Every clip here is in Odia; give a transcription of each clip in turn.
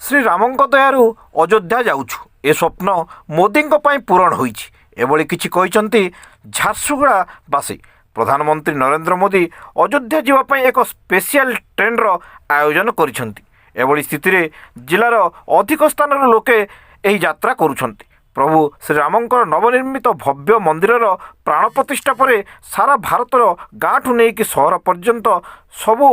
ଶ୍ରୀରାମଙ୍କ ଦୟାରୁ ଅଯୋଧ୍ୟା ଯାଉଛୁ ଏ ସ୍ୱପ୍ନ ମୋଦିଙ୍କ ପାଇଁ ପୂରଣ ହୋଇଛି ଏଭଳି କିଛି କହିଛନ୍ତି ଝାରସୁଗୁଡ଼ାବାସୀ। ପ୍ରଧାନମନ୍ତ୍ରୀ ନରେନ୍ଦ୍ର ମୋଦି ଅଯୋଧ୍ୟା ଯିବା ପାଇଁ ଏକ ସ୍ପେଶିଆଲ ଟ୍ରେନ୍ର ଆୟୋଜନ କରିଛନ୍ତି। ଏଭଳି ସ୍ଥିତିରେ ଜିଲ୍ଲାର ଅଧିକ ସ୍ଥାନରୁ ଲୋକେ ଏହି ଯାତ୍ରା କରୁଛନ୍ତି। ପ୍ରଭୁ ଶ୍ରୀରାମଙ୍କର ନବନିର୍ମିତ ଭବ୍ୟ ମନ୍ଦିରର ପ୍ରାଣ ପ୍ରତିଷ୍ଠା ପରେ ସାରା ଭାରତର ଗାଁଠୁ ନେଇକି ସହର ପର୍ଯ୍ୟନ୍ତ ସବୁ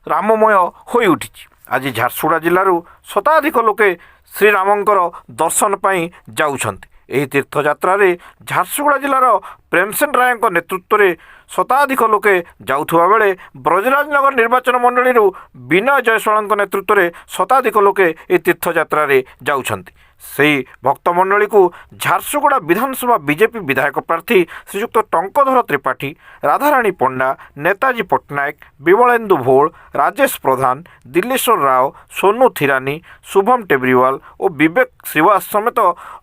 ରାମମୟ ହୋଇଉଠିଛି। ଆଜି ଝାରସୁଗୁଡ଼ା ଜିଲ୍ଲାରୁ ଶତାଧିକ ଲୋକେ ଶ୍ରୀରାମଙ୍କର ଦର୍ଶନ ପାଇଁ ଯାଉଛନ୍ତି। ଏହି ତୀର୍ଥଯାତ୍ରାରେ ଝାରସୁଗୁଡ଼ା ଜିଲ୍ଲାର ପ୍ରେମସେନ ରାୟଙ୍କ ନେତୃତ୍ୱରେ ଶତାଧିକ ଲୋକେ ଯାଉଥିବା ବେଳେ ବ୍ରଜରାଜନଗର ନିର୍ବାଚନ ମଣ୍ଡଳୀରୁ ବିନୟ ଜୟସ୍ୱାଳଙ୍କ ନେତୃତ୍ୱରେ ଶତାଧିକ ଲୋକେ ଏହି ତୀର୍ଥଯାତ୍ରାରେ ଯାଉଛନ୍ତି। ସେହି ଭକ୍ତମଣ୍ଡଳୀକୁ ଝାରସୁଗୁଡ଼ା ବିଧାନସଭା ବିଜେପି ବିଧାୟକ ପ୍ରାର୍ଥୀ ଶ୍ରୀଯୁକ୍ତ ଟଙ୍କଧର ତ୍ରିପାଠୀ, ରାଧାରାଣୀ ପଣ୍ଡା, ନେତାଜୀ ପଟ୍ଟନାୟକ, ବିମଳେନ୍ଦୁ ଭୋଳ, ରାଜେଶ ପ୍ରଧାନ, ଦିଲ୍ଲୀଶ୍ୱର ରାଓ, ସୋନୁ ଥିରାନୀ, ଶୁଭମ ଟେବ୍ରିୱାଲ ଓ ବିବେକ ଶ୍ରୀବାସ ସମେତ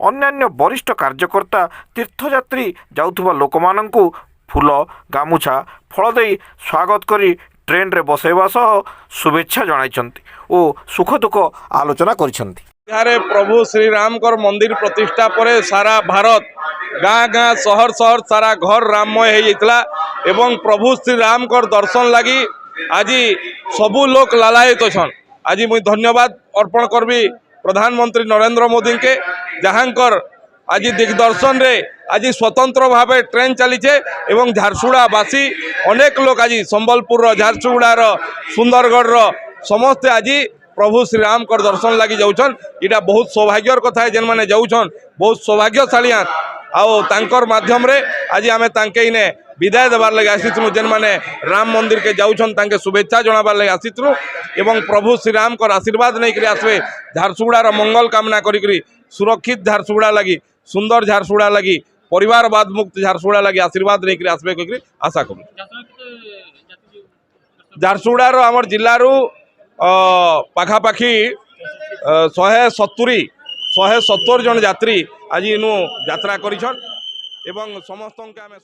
ଅନ୍ୟାନ୍ୟ ବରିଷ୍ଠ କାର୍ଯ୍ୟକର୍ତ୍ତା ତୀର୍ଥଯାତ୍ରୀ ଯାଉଥିବା ଲୋକମାନଙ୍କୁ ଫୁଲ, ଗାମୁଛା, ଫଳ ଦେଇ ସ୍ୱାଗତ କରି ଟ୍ରେନ୍ରେ ବସାଇବା ସହ शुभेच्छा जणाइछन्ति ओ सुख दुख आलोचना करिछन्ति। यारे प्रभु श्री राम मंदिर प्रतिष्ठा पर सारा भारत गाँ गाँ शहर शहर सारा घर राममय हो जाता एवं प्रभु श्री राम दर्शन लगी आज सबू लोक लालायित छन। आज मुझे धन्यवाद अर्पण करबी प्रधानमंत्री नरेंद्र मोदी के जहाँकर आज दिग्दर्शन रे आज स्वतंत्र भाव ट्रेन चलीचे एवं झारसुगुड़ावासी अनेक लोग आज संबलपुर झारसुगुड़ार सुंदरगढ़ समस्ते आज प्रभु श्रीराम दर्शन लगी जाऊन। यहाँ बहुत सौभाग्यर कथा है जेन मैंने जाऊन बहुत सौभाग्यशाली आओ तांकर माध्यम रे आज आम इने विदाय देवार लगे आसीथु जेन मैंने राम मंदिर के जाऊन तांके शुभेच्छा जनाबार लगे आसीथु एवं प्रभु श्रीराम आशीर्वाद नहीं आसवे झारसुगुड़ार मंगल कामना करी सुरक्षित झारसुगुड़ा लगी सुंदर झारसुगुड़ा लगी परिवारवाद मुक्त झारसुगुड़ा लगी आशीर्वाद नहीं आसवे कह आशा करूँ। झारसुगुड़ार आमर जिल्लारू पाखापाखी 170 जन यात्री आज इनु यात्रा करिछन एवं समस्त के आमे